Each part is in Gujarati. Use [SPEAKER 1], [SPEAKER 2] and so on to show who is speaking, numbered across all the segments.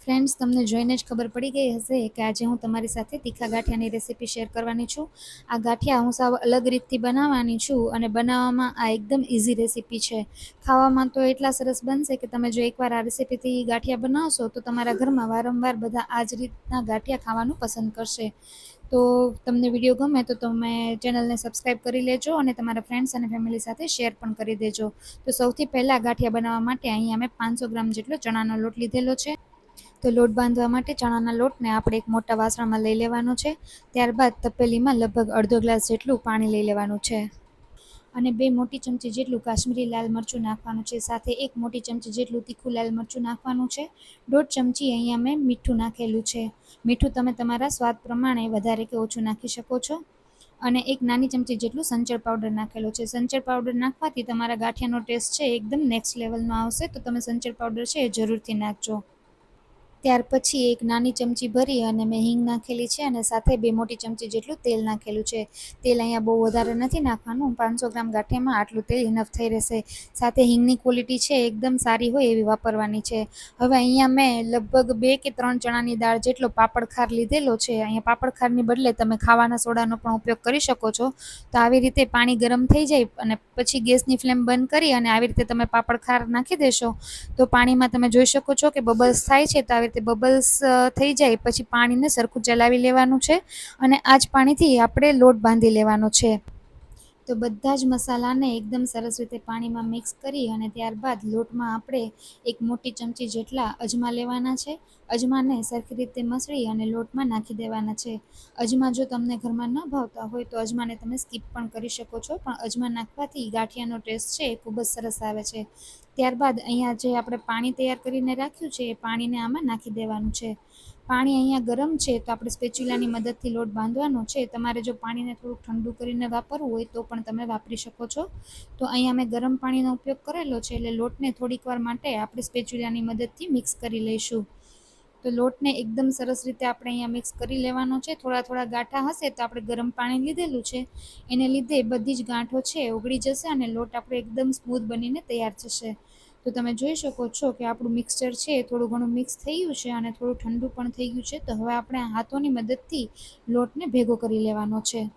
[SPEAKER 1] ફ્રેન્ડ્સ, તમને જોઈને જ ખબર પડી ગઈ હશે કે આજે હું તમારી સાથે તીખા ગાંઠિયાની રેસીપી શેર કરવાની છું. આ ગાંઠિયા હું સાવ અલગ રીતથી બનાવવાની છું અને બનાવવામાં આ એકદમ ઇઝી રેસીપી છે. ખાવામાં તો એટલા સરસ બનશે કે તમે જો એકવાર આ રેસીપીથી ગાંઠિયા બનાવશો તો તમારા ઘરમાં વારંવાર બધા આ જ રીતના ગાંઠિયા ખાવાનું પસંદ કરશે. તો તમને વિડીયો ગમે તો તમે ચેનલને સબસ્ક્રાઈબ કરી લેજો અને તમારા ફ્રેન્ડ્સ અને ફેમિલી સાથે શેર પણ કરી દેજો. તો સૌથી પહેલાં ગાંઠિયા બનાવવા માટે અહીંયા અમે 500 ગ્રામ જેટલો ચણાનો લોટ લીધેલો છે. તો લોટ બાંધવા માટે ચણાના લોટને આપણે એક મોટા વાસણમાં લઈ લેવાનો છે. ત્યારબાદ તપેલીમાં લગભગ અડધો ગ્લાસ જેટલું પાણી લઈ લેવાનું છે અને 2 મોટી ચમચી જેટલું કાશ્મીરી લાલ મરચું નાખવાનું છે. સાથે 1 મોટી ચમચી જેટલું તીખું લાલ મરચું નાખવાનું છે. 1.5 ચમચી અહીંયા મેં મીઠું નાખેલું છે. મીઠું તમે તમારા સ્વાદ પ્રમાણે વધારે કે ઓછું નાખી શકો છો. અને 1 નાની ચમચી જેટલું સંચળ પાવડર નાખેલો છે. સંચળ પાવડર નાખવાથી તમારા ગાંઠિયાનો ટેસ્ટ છે એકદમ નેક્સ્ટ લેવલનો આવશે. તો તમે સંચળ પાવડર છે એ જરૂરથી નાખજો. ત્યાર પછી 1 નાની ચમચી ભરી અને મેં હિંગ નાખેલી છે અને સાથે 2 મોટી ચમચી જેટલું તેલ નાખેલું છે. તેલ અહીંયા બહુ વધારે નથી નાખવાનું. 500 ગ્રામ ગાંઠિયામાં આટલું તેલ ઇનફ થઈ રહેશે. સાથે હિંગની ક્વોલિટી છે એકદમ સારી હોય એવી વાપરવાની છે. હવે અહીંયા મેં લગભગ 2 કે 3 ચણાની દાળ જેટલો પાપડ ખાર લીધેલો છે. અહીંયા પાપડ ખારની બદલે તમે ખાવાના સોડાનો પણ ઉપયોગ કરી શકો છો. તો આવી રીતે પાણી ગરમ થઈ જાય અને પછી ગેસની ફ્લેમ બંધ કરી અને આવી રીતે તમે પાપડ ખાર નાખી દેશો તો પાણીમાં તમે જોઈ શકો છો કે બબલ્સ થાય છે. તો આવી રીતે બબલ્સ થઈ જાય પછી પાણીને સરખું ચલાવી લેવાનું છે અને આ જ પાણીથી આપણે લોટ બાંધી લેવાનો છે. તો બધા જ મસાલાને એકદમ સરસ રીતે પાણીમાં મિક્સ કરી અને ત્યારબાદ લોટમાં આપણે 1 મોટી ચમચી જેટલા અજમા લેવાના છે. અજમાને સરખી રીતે મસળી અને લોટમાં નાખી દેવાના છે. અજમા જો તમને ઘરમાં ન ભાવતા હોય તો અજમાને તમે સ્કીપ પણ કરી શકો છો, પણ અજમા નાખવાથી ગાંઠિયાનો ટેસ્ટ છે એ ખૂબ જ સરસ આવે છે. ત્યારબાદ અહીંયા જે આપણે પાણી તૈયાર કરીને રાખ્યું છે એ પાણીને આમાં નાખી દેવાનું છે. પાણી અહીંયા ગરમ છે તો આપણે સ્પેચ્યુલાની મદદથી લોટ બાંધવાનો છે. તમારે જો પાણીને થોડુંક ઠંડુ કરીને વાપરવું હોય તો પણ તમે વાપરી શકો છો. તો અહીંયા મેં ગરમ પાણીનો ઉપયોગ કરેલો છે એટલે લોટને થોડીક વાર માટે આપણે સ્પેચ્યુલાની મદદથી મિક્સ કરી લઈશું. તો લોટને એકદમ સરસ રીતે આપણે અહીંયા મિક્સ કરી લેવાનો છે. થોડા થોડા ગાંઠા હશે તો આપણે ગરમ પાણી લીધેલું છે એને લીધે બધી જ ગાંઠો છે ઓગળી જશે અને લોટ આપણે એકદમ સ્મૂથ બનીને તૈયાર થશે. તો તમે જોઈ શકો છો કે આપણું મિક્સચર છે એ થોડું ઘણું મિક્સ થઈ ગયું છે અને થોડું ઠંડુ પણ થઈ ગયું છે. તો હવે આપણે હાથોની મદદથી લોટને ભેગો કરી લેવાનો છે.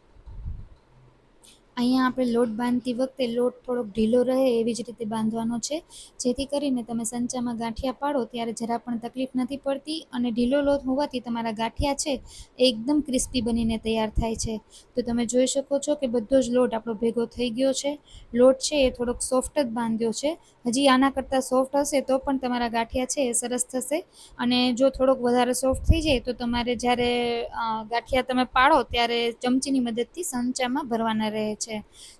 [SPEAKER 1] અહીંયા આપણે લોટ બાંધતી વખતે લોટ થોડોક ઢીલો રહે એવી જ રીતે બાંધવાનો છે, જેથી કરીને તમે સંચામાં ગાંઠિયા પાડો ત્યારે જરા પણ તકલીફ નથી પડતી અને ઢીલો લોટ હોવાથી તમારા ગાંઠિયા છે એ એકદમ ક્રિસ્પી બનીને તૈયાર થાય છે. તો તમે જોઈ શકો છો કે બધો જ લોટ આપણો ભેગો થઈ ગયો છે. લોટ છે એ થોડોક સોફ્ટ જ બાંધ્યો છે. હજી આના કરતાં સોફ્ટ હશે તો પણ તમારા ગાંઠિયા છે એ સરસ થશે અને જો થોડોક વધારે સોફ્ટ થઈ જાય તો તમારે જ્યારે ગાંઠિયા તમે પાડો ત્યારે ચમચીની મદદથી સંચામાં ભરવાના રહે છે.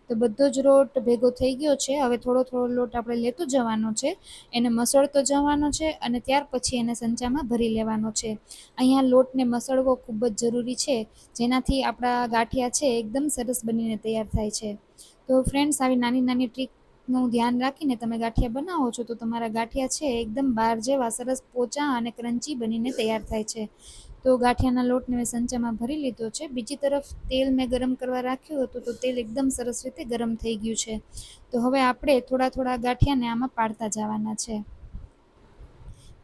[SPEAKER 1] તો બધો જ લોટ ભેગો થઈ ગયો છે. હવે થોડો થોડો લોટ આપણે લેતો જવાનો છે, એને મસળતો જવાનો છે અને ત્યાર પછી એને સંચામાં ભરી લેવાનો છે. અહીંયા લોટને મસળવો ખૂબ જ જરૂરી છે, જેનાથી આપણા ગાંઠિયા છે એકદમ સરસ બનીને તૈયાર થાય છે. તો ફ્રેન્ડ્સ, આવી નાની નાની ટ્રીકનું ધ્યાન રાખીને તમે ગાંઠિયા બનાવો છો તો તમારા ગાંઠિયા છે એકદમ બહાર જેવા સરસ પોચા અને ક્રન્ચી બનીને તૈયાર થાય છે. તો ગાંઠિયાના લોટને મેં સંચામાં ભરી લીધો છે. બીજી તરફ તેલ મેં ગરમ કરવા રાખ્યું હતું તો તેલ એકદમ સરસ રીતે ગરમ થઈ ગયું છે. તો હવે આપણે થોડા થોડા ગાંઠિયાને આમાં પાડતા જવાના છે.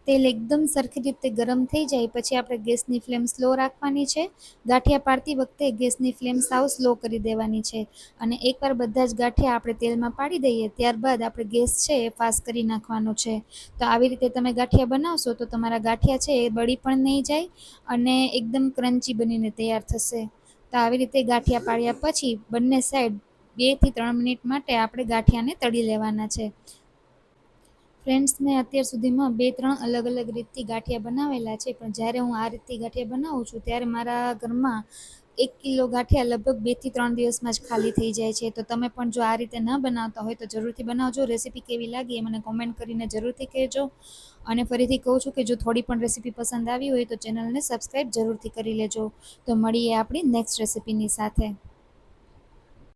[SPEAKER 1] તેલ એકદમ સરખી રીતે ગરમ થઈ જાય પછી આપણે ગેસની ફ્લેમ સ્લો રાખવાની છે. ગાંઠિયા પાડતી વખતે ગેસની ફ્લેમ સાવ સ્લો કરી દેવાની છે અને એકવાર બધા જ ગાંઠિયા આપણે તેલમાં પાડી દઈએ ત્યારબાદ આપણે ગેસ છે એ ફાસ્ટ કરી નાખવાનો છે. તો આવી રીતે તમે ગાંઠિયા બનાવશો તો તમારા ગાંઠિયા છે એ બળી પણ નહીં જાય અને એકદમ ક્રન્ચી બનીને તૈયાર થશે. તો આવી રીતે ગાંઠિયા પાડ્યા પછી બંને સાઈડ 2 થી 3 મિનિટ માટે આપણે ગાંઠિયાને તળી લેવાના છે. ફ્રેન્ડ્સ, મેં અત્યાર સુધીમાં 2-3 અલગ અલગ રીતથી ગાંઠિયા બનાવેલા છે, પણ જ્યારે હું આ રીતથી ગાંઠિયા બનાવું છું ત્યારે મારા ઘરમાં 1 કિલો ગાંઠિયા લગભગ 2 થી 3 દિવસમાં જ ખાલી થઈ જાય છે. તો તમે પણ જો આ રીતે ન બનાવતા હોય તો જરૂરથી બનાવજો. રેસીપી કેવી લાગી એ મને કોમેન્ટ કરીને જરૂરથી કહેજો અને ફરીથી કહું છું કે જો થોડી પણ રેસીપી પસંદ આવી હોય તો ચેનલને સબસ્ક્રાઈબ જરૂરથી કરી લેજો. તો મળીએ આપણી નેક્સ્ટ રેસીપીની સાથે.